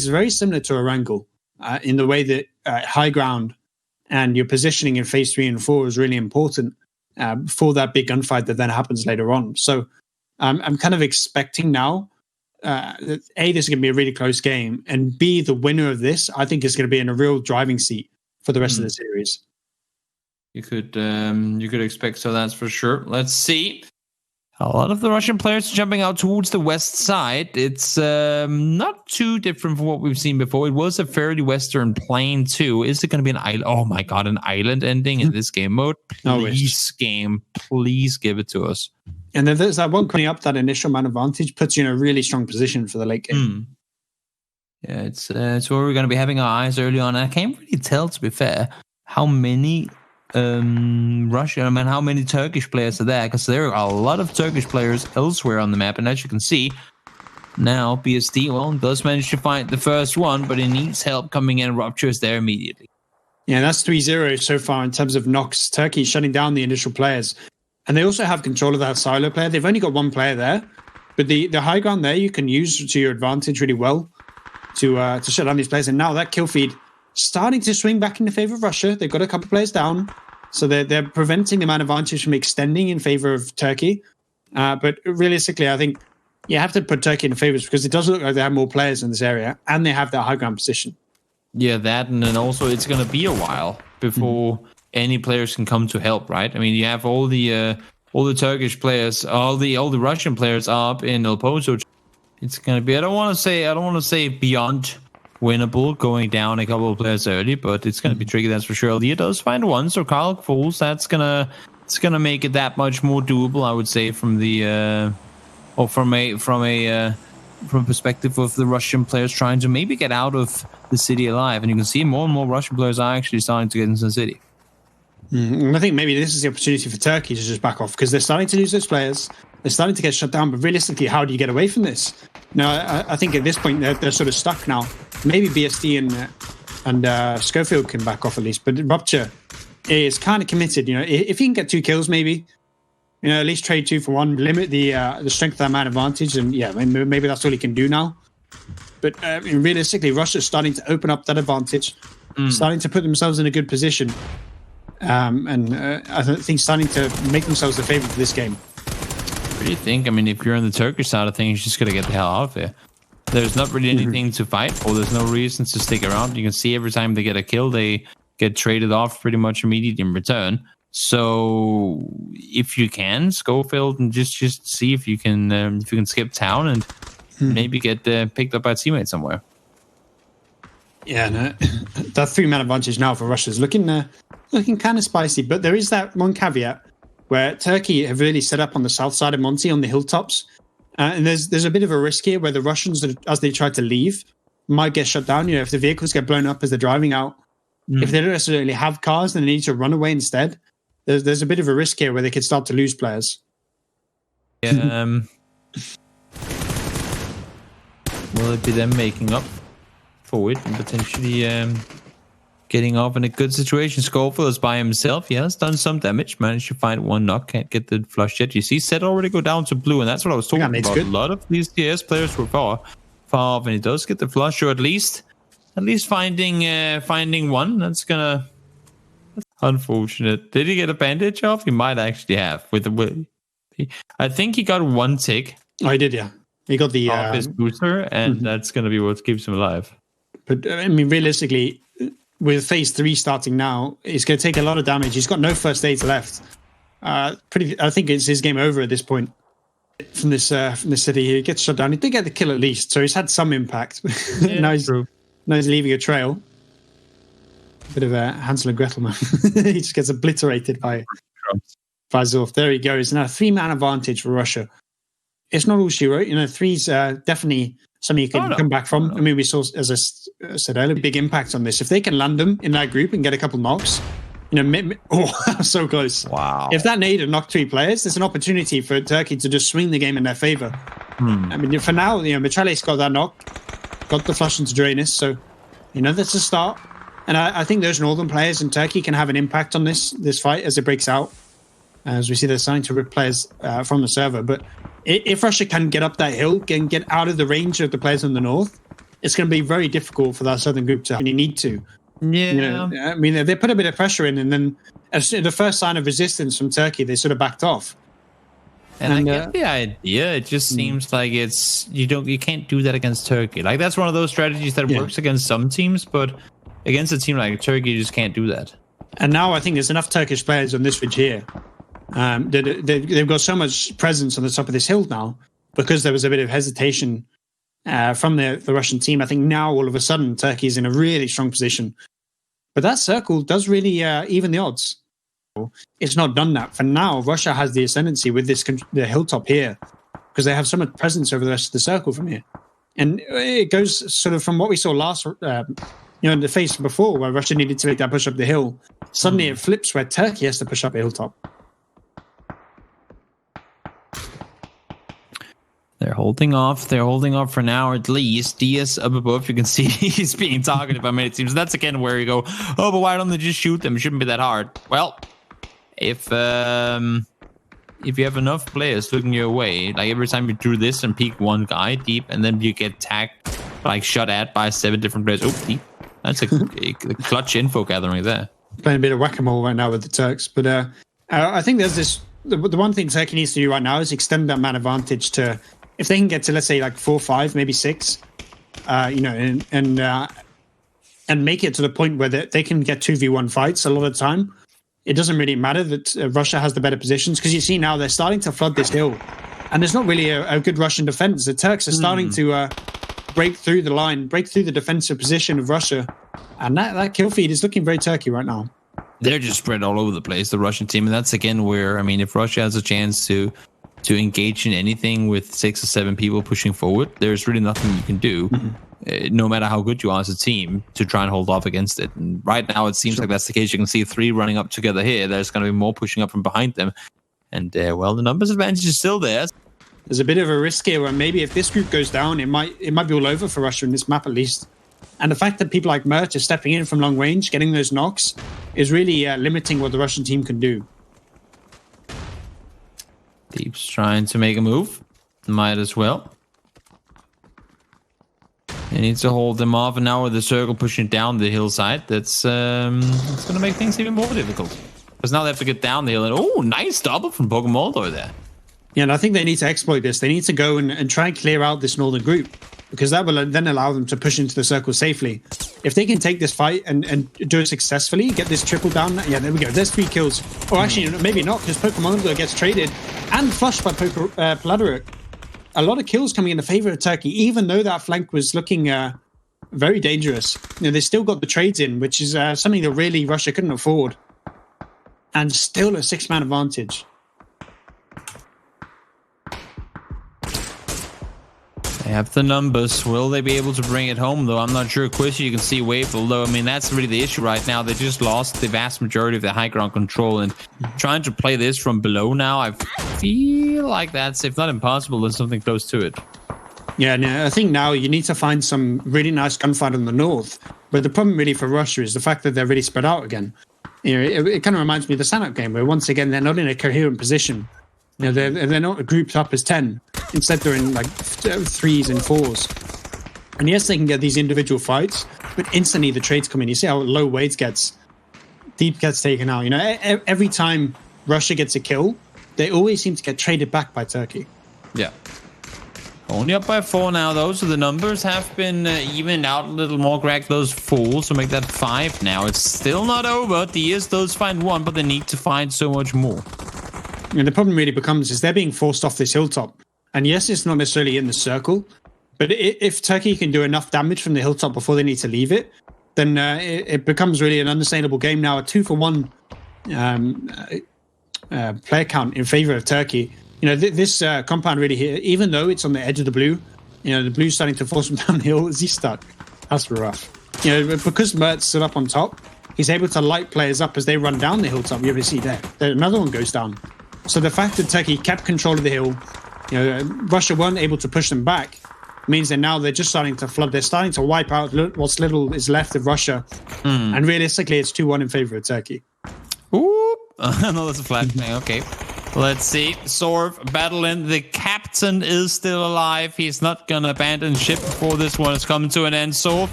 is very similar to a wrangle in the way that high ground and your positioning in phase 3 and 4 is really important for that big gunfight that then happens later on. So I'm kind of expecting now that A, this is going to be a really close game, and B, the winner of this, I think, is going to be in a real driving seat for the rest of the series. You could expect so, that's for sure. Let's see. A lot of the Russian players jumping out towards the west side. It's not too different from what we've seen before. It was a fairly western plain too. Is it going to be an island? Oh my god, an island ending in this game mode? Please, game, please give it to us. And then there's that one coming up. That initial man advantage puts you in a really strong position for the late game. Yeah, it's where we're going to be having our eyes early on. I can't really tell, to be fair, how many how many Turkish players are there, because there are a lot of Turkish players elsewhere on the map. And as you can see now, BSD does manage to find the first one, but he needs help coming in. Rupture is there immediately. Yeah, that's 3-0 so far in terms of knocks. Turkey shutting down the initial players, and they also have control of that silo player. They've only got one player there, but the high ground there you can use to your advantage really well to shut down these players. And now that kill feed starting to swing back in the favor of Russia. They've got a couple players down. So they're preventing the man advantage from extending in favor of Turkey. But realistically, I think you have to put Turkey in favors because it does look like they have more players in this area and they have that high ground position. Yeah, that, and then also it's going to be a while before any players can come to help, right? I mean, you have all the Turkish players, all the Russian players are up in El Pozo. It's going to be, I don't want to say beyond winnable, going down a couple of players early, but it's going to be tricky, that's for sure. Leah does find one, so Karl falls. It's gonna make it that much more doable, I would say, from the from perspective of the Russian players trying to maybe get out of the city alive. And you can see more and more Russian players are actually starting to get into the city. I think maybe this is the opportunity for Turkey to just back off, because they're starting to lose those players. They're starting to get shut down, but realistically, how do you get away from this? I think at this point they're sort of stuck now. Maybe BSD and Schofield can back off at least, but Rupture is kind of committed. If he can get 2 kills, maybe at least trade 2 for 1, limit the strength of that man advantage, and maybe that's all he can do now. But realistically, Russia's starting to open up that advantage, starting to put themselves in a good position, and I think starting to make themselves the favorite for this game. What do you think? I mean, if you're on the Turkish side of things, you just got to get the hell out of here. There's not really anything to fight for. There's no reason to stick around. You can see every time they get a kill, they get traded off pretty much immediately in return. So if you can, Schofield, and just see if you can skip town and maybe get picked up by a teammate somewhere. Yeah, no, that 3-man advantage now for Russia is looking kind of spicy. But there is that one caveat where Turkey have really set up on the south side of Monty on the hilltops. And there's a bit of a risk here where the Russians, as they try to leave, might get shut down. If the vehicles get blown up as they're driving out, if they don't necessarily have cars, then they need to run away instead. There's a bit of a risk here where they could start to lose players. Yeah, will it be them making up for it and potentially getting off in a good situation? Schofield is by himself. He has done some damage, managed to find 1 knock, can't get the flush yet. You see Set already go down to blue, and that's what I was talking about. Good. A lot of these CS players were far off, and he does get the flush, or at least finding one. That's unfortunate. Did he get a bandage off? He might actually have. I think he got 1 tick. Oh, he did, yeah. He got the off his booster, and that's going to be what keeps him alive. But I mean, realistically, with phase 3 starting now, he's going to take a lot of damage. He's got no first aid left. I think it's his game over at this point. From this city, he gets shut down. He did get the kill at least, so he's had some impact. Yeah, now he's leaving a trail. Bit of a Hansel and Gretel man. He just gets obliterated by Zorf. There he goes. Now 3-man advantage for Russia. It's not all she wrote. 3's definitely something you can come back from. I mean, we saw, as I said earlier, big impact on this. If they can land them in that group and get a couple knocks, so close. Wow. If that nade had knocked 3 players, there's an opportunity for Turkey to just swing the game in their favor. I mean, for now, Michale's got that knock, got the flush into Drainus, so, that's a start. And I think those northern players in Turkey can have an impact on this fight as it breaks out. As we see, they're starting to rip players from the server. But if Russia can get up that hill, can get out of the range of the players in the north, it's going to be very difficult for that southern group to really need to. Yeah. You know, I mean, they put a bit of pressure in, and then as the first sign of resistance from Turkey, they sort of backed off. And I get the idea. It just seems like you can't do that against Turkey. Like, that's one of those strategies that works against some teams, but against a team like Turkey, you just can't do that. And now I think there's enough Turkish players on this ridge here. They've got so much presence on the top of this hill now because there was a bit of hesitation from the Russian team. I think now all of a sudden Turkey is in a really strong position. But that circle does really even the odds. It's not done that. For now, Russia has the ascendancy with the hilltop here because they have so much presence over the rest of the circle from here. And it goes sort of from what we saw last, in the phase before where Russia needed to make that push up the hill. Suddenly it flips where Turkey has to push up a hilltop. They're holding off. They're holding off for now, at least. Diaz up above, you can see he's being targeted by many teams. That's again where you go, oh, but why don't they just shoot them? It shouldn't be that hard. Well, if you have enough players looking your way, like every time you do this and peek one guy deep, and then you get tagged, like shot at by 7 different players. Oh, deep. That's a clutch info gathering there. Playing a bit of whack-a-mole right now with the Turks, but I think there's this. The one thing Turkey needs to do right now is extend that man advantage to. If they can get to, let's say, like 4, 5, maybe 6, and make it to the point where they can get 2v1 fights a lot of the time, it doesn't really matter that Russia has the better positions because you see now they're starting to flood this hill, and there's not really a good Russian defense. The Turks are starting to break through the line, break through the defensive position of Russia, and that kill feed is looking very Turkey right now. They're just spread all over the place, the Russian team, and that's again where, I mean, if Russia has a chance to engage in anything with 6 or 7 people pushing forward, there's really nothing you can do, no matter how good you are as a team, to try and hold off against it. And right now, it seems like that's the case. You can see 3 running up together here. There's going to be more pushing up from behind them. And, the numbers advantage is still there. There's a bit of a risk here where maybe if this group goes down, it might be all over for Russia in this map at least. And the fact that people like Mert are stepping in from long range, getting those knocks, is really limiting what the Russian team can do. Deep's trying to make a move. Might as well. He needs to hold them off, and now with the circle pushing down the hillside, it's going to make things even more difficult. Because now they have to get down the hill, and nice double from Pokemon there. Yeah, and I think they need to exploit this. They need to go and try and clear out this northern group, because that will then allow them to push into the circle safely. If they can take this fight and do it successfully, get this triple down, yeah, there we go. There's 3 kills. Or actually, maybe not, because Pokemon gets traded and flushed by Pladeric. A lot of kills coming in the favor of Turkey, even though that flank was looking very dangerous. They still got the trades in, which is something that really Russia couldn't afford. And still a 6-man advantage. They have the numbers. Will they be able to bring it home, though? I'm not sure. Quickly, you can see Wave, although, I mean, that's really the issue right now. They just lost the vast majority of their high ground control, and trying to play this from below now, I feel like that's, if not impossible, there's something close to it. Yeah, no, I think now you need to find some really nice gunfight in the north. But the problem really for Russia is the fact that they're really spread out again. It kind of reminds me of the Sanok game, where once again, they're not in a coherent position. They're not grouped up as 10. Instead, they're in like 3s and 4s. And yes, they can get these individual fights, but instantly the trades come in. You see how low Wade gets. Deep gets taken out. Every time Russia gets a kill, they always seem to get traded back by Turkey. Yeah. Only up by 4 now, though, so the numbers have been evened out a little more. Greg those 4, so make that 5 now. It's still not over. Diaz does find 1, but they need to find so much more. And the problem really becomes is they're being forced off this hilltop. And yes, it's not necessarily in the circle, but if Turkey can do enough damage from the hilltop before they need to leave it, then it becomes really an unsustainable game now. A 2-for-1 player count in favor of Turkey. This compound really here, even though it's on the edge of the blue, the blue's starting to force him down the hill. Is he stuck? That's rough. Because Mert's still up on top, he's able to light players up as they run down the hilltop. You ever see there? Another one goes down. So the fact that Turkey kept control of the hill, Russia weren't able to push them back, means that now they're just starting to flood. They're starting to wipe out what's little is left of Russia. And realistically, it's 2-1 in favor of Turkey. Ooh, no, that's a flat thing. Okay. Let's see. Sorv battling the captain captain is still alive. He's not gonna abandon ship before this one is coming to an end. Sorf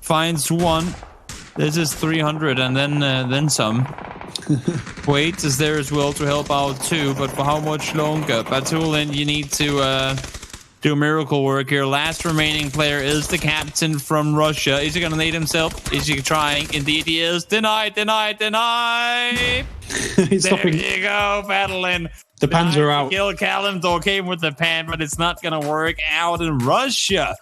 finds one. This is 300 and then some. Wait is there as well to help out too, but for how much longer? Batulin, you need to do miracle work here. Last remaining player is the captain from Russia. Is he gonna nade himself? Is he trying? Indeed he is. Denied. He's There stopping. you go, Batulin. The pans are out. Kill Kalimdor came with the pan, but it's not gonna work out in Russia.